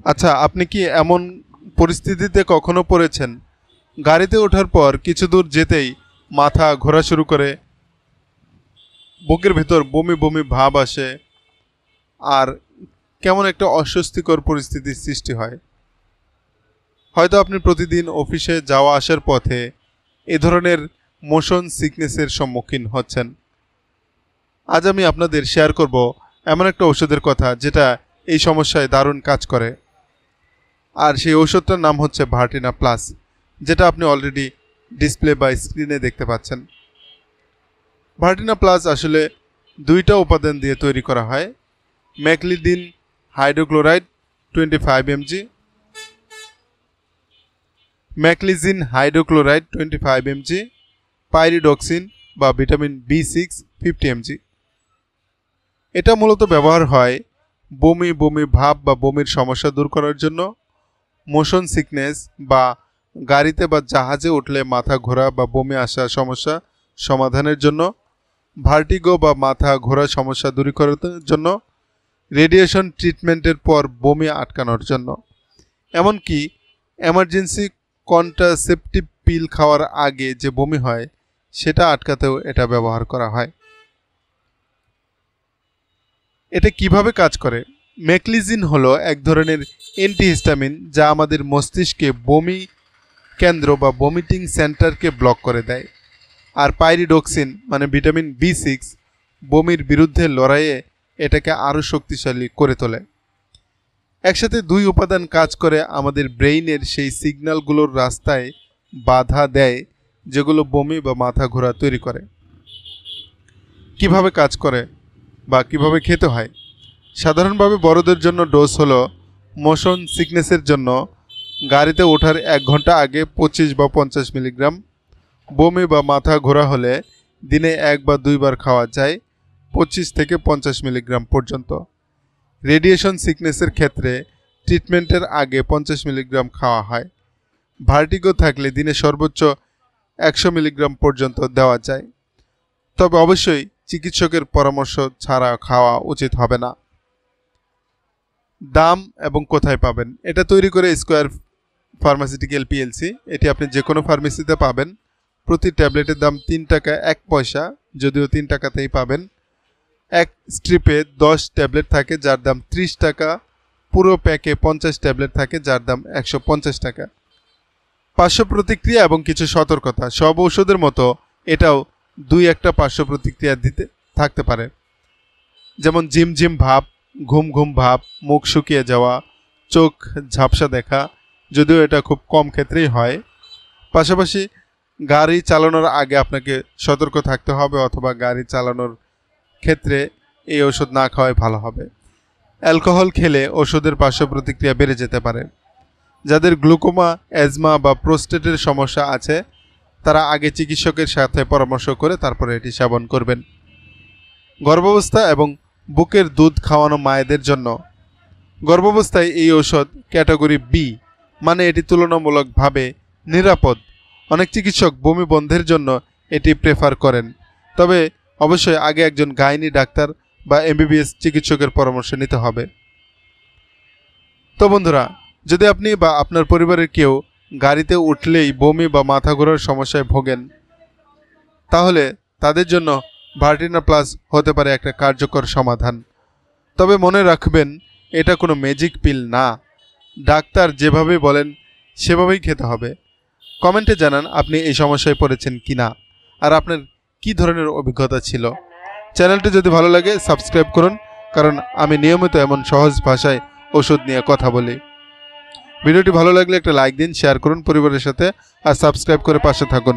আচ্ছা, আপনি কি এমন পরিস্থিতিতে কখনো পড়েছেন গাড়িতে ওঠার পর কিছু দূর যেতেই মাথা ঘোরা শুরু করে, বুকের ভেতর বমি বমি ভাব আসে, আর কেমন একটা অস্বস্তিকর পরিস্থিতির সৃষ্টি হয়? হয়তো আপনি প্রতিদিন অফিসে যাওয়া আসার পথে এ ধরনের মোশন সিকনেসের সম্মুখীন হচ্ছেন। আজ আমি আপনাদের শেয়ার করব এমন একটা ওষুধের কথা যেটা এই সমস্যায় দারুণ কাজ করে। আর সেই ওষুধটার নাম হচ্ছে ভার্টিনা প্লাস, যেটা আপনি অলরেডি ডিসপ্লে বা স্ক্রিনে দেখতে পাচ্ছেন। ভার্টিনা প্লাস আসলে দুইটা উপাদান দিয়ে তৈরি করা হয়। Meclizine hydrochloride 25 mg, meclizine hydrochloride 25 mg, pyridoxine বা ভিটামিন B6 50 mg। এটা মূলত ব্যবহার হয় বমি বমি ভাব বা বমির সমস্যা দূর করার জন্য, মোশন সিকনেস বা গাড়িতে বা জাহাজে উঠলে মাথা ঘোরা বা বমি আসা সমস্যা সমাধানের জন্য, ভার্টিগো বা মাথা ঘোরা সমস্যা দূর করার জন্য, রেডিয়েশন ট্রিটমেন্টের পর বমি আটকানোর জন্য, এমনকি এমার্জেন্সি কন্ট্রাসেপটিভ পিল খাওয়ার আগে যে বমি হয় সেটা আটকাতেও এটা ব্যবহার করা হয়। এটা কিভাবে কাজ করে? ম্যাকলিজিন হলো এক ধরনের অ্যান্টিহিস্টামিন যা আমাদের মস্তিষ্কে বমি কেন্দ্র বা ভমিটিং সেন্টারকে ব্লক করে দেয়। আর পাইরিডক্সিন মানে ভিটামিন B6 বমির বিরুদ্ধে লড়াইয়ে এটাকে আরও শক্তিশালী করে তোলে। একসাথে দুই উপাদান কাজ করে আমাদের ব্রেইনের সেই সিগন্যালগুলোর রাস্তায় বাধা দেয় যেগুলো বমি বা মাথা ঘোরা তৈরি করে। কিভাবে কাজ করে বা কিভাবে খেতে হয়? সাধারণভাবে বড়দের জন্য ডোজ হলো মোশন সিকনেসের জন্য গাড়িতে ওঠার 1 ঘন্টা আগে 25 বা 50 মিলিগ্রাম, বমি বা মাথা ঘোরা হলে দিনে 1 বা 2 বার খাওয়া যায় 25 থেকে 50 মিলিগ্রাম পর্যন্ত। রেডিয়েশন সিকনেসের ক্ষেত্রে ট্রিটমেন্টের আগে 50 মিলিগ্রাম খাওয়া হয়। ভার্টিগো থাকলে দিনে সর্বোচ্চ 100 মিলিগ্রাম পর্যন্ত দেওয়া যায়, তবে অবশ্যই চিকিৎসকের পরামর্শ ছাড়া খাওয়া উচিত হবে না। দাম এবং কোথায় পাবেন? এটা তৈরি করে স্কোয়ার ফার্মাসিউটিক্যাল পিএলসি। এটি আপনি যে কোনো ফার্মেসিতে পাবেন। প্রতি ট্যাবলেটের দাম 3 টাকা 1 পয়সা, যদিও 3 টাকাতেই পাবেন। এক স্ট্রিপে 10 ট্যাবলেট থাকে যার দাম 30 টাকা, পুরো প্যাকে 50 ট্যাবলেট থাকে যার দাম 150 টাকা। পার্শ্ব প্রতিক্রিয়া এবং কিছু সতর্কতা। সব ঔষধের মতো এটাও 2-1টা পার্শ্ব প্রতিক্রিয়া থাকতে পারে, যেমন ঝিমঝিম ভাব, ঘুম ঘুম ভাব, মুখ শুকিয়ে যাওয়া, চোখ ঝাপসা দেখা, যদিও এটা খুব কম ক্ষেত্রেই হয়। পাশাপাশি গাড়ি চালানোর আগে আপনাকে সতর্ক থাকতে হবে, অথবা গাড়ি চালানোর ক্ষেত্রে এই ওষুধ না খাওয়াই ভালো হবে। অ্যালকোহল খেলে ওষুধের পার্শ্ব প্রতিক্রিয়া বেড়ে যেতে পারে। যাদের গ্লুকোমা, অ্যাজমা বা প্রোস্টেটের সমস্যা আছে তারা আগে চিকিৎসকের সাথে পরামর্শ করে তারপরে এটি সেবন করবেন। গর্ভাবস্থা এবং বুকের দুধ খাওয়ানো মায়েদের জন্য গর্ভাবস্থায় এই ঔষধ ক্যাটাগরি বি, মানে এটি তুলনামূলকভাবে নিরাপদ। অনেক চিকিৎসক বমি বন্ধের জন্য এটি প্রেফার করেন, তবে অবশ্যই আগে একজন গাইনি ডাক্তার বা MBBS চিকিৎসকের পরামর্শ নিতে হবে। তো বন্ধুরা, যদি আপনি বা আপনার পরিবারের কেউ গাড়িতে উঠলেই বমি বা মাথা ঘোরার সমস্যায় ভোগেন, তাহলে তাদের জন্য ভার্টিনা প্লাস হতে পারে একটা কার্যকর সমাধান। তবে মনে রাখবেন, এটা কোনো ম্যাজিক পিল না। ডাক্তার যেভাবে বলেন সেভাবেই খেতে হবে। কমেন্টে জানান আপনি এই সমস্যায় পড়েছেন কিনা, আর আপনার কি ধরনের অভিজ্ঞতা ছিল। চ্যানেলটি যদি ভালো লাগে সাবস্ক্রাইব করুন, কারণ আমি নিয়মিত এমন সহজ ভাষায় ওষুধ নিয়ে কথা বলি। ভিডিওটি ভালো লাগলে একটা লাইক দিন, শেয়ার করুন পরিবারের সাথে, আর সাবস্ক্রাইব করে পাশে থাকুন।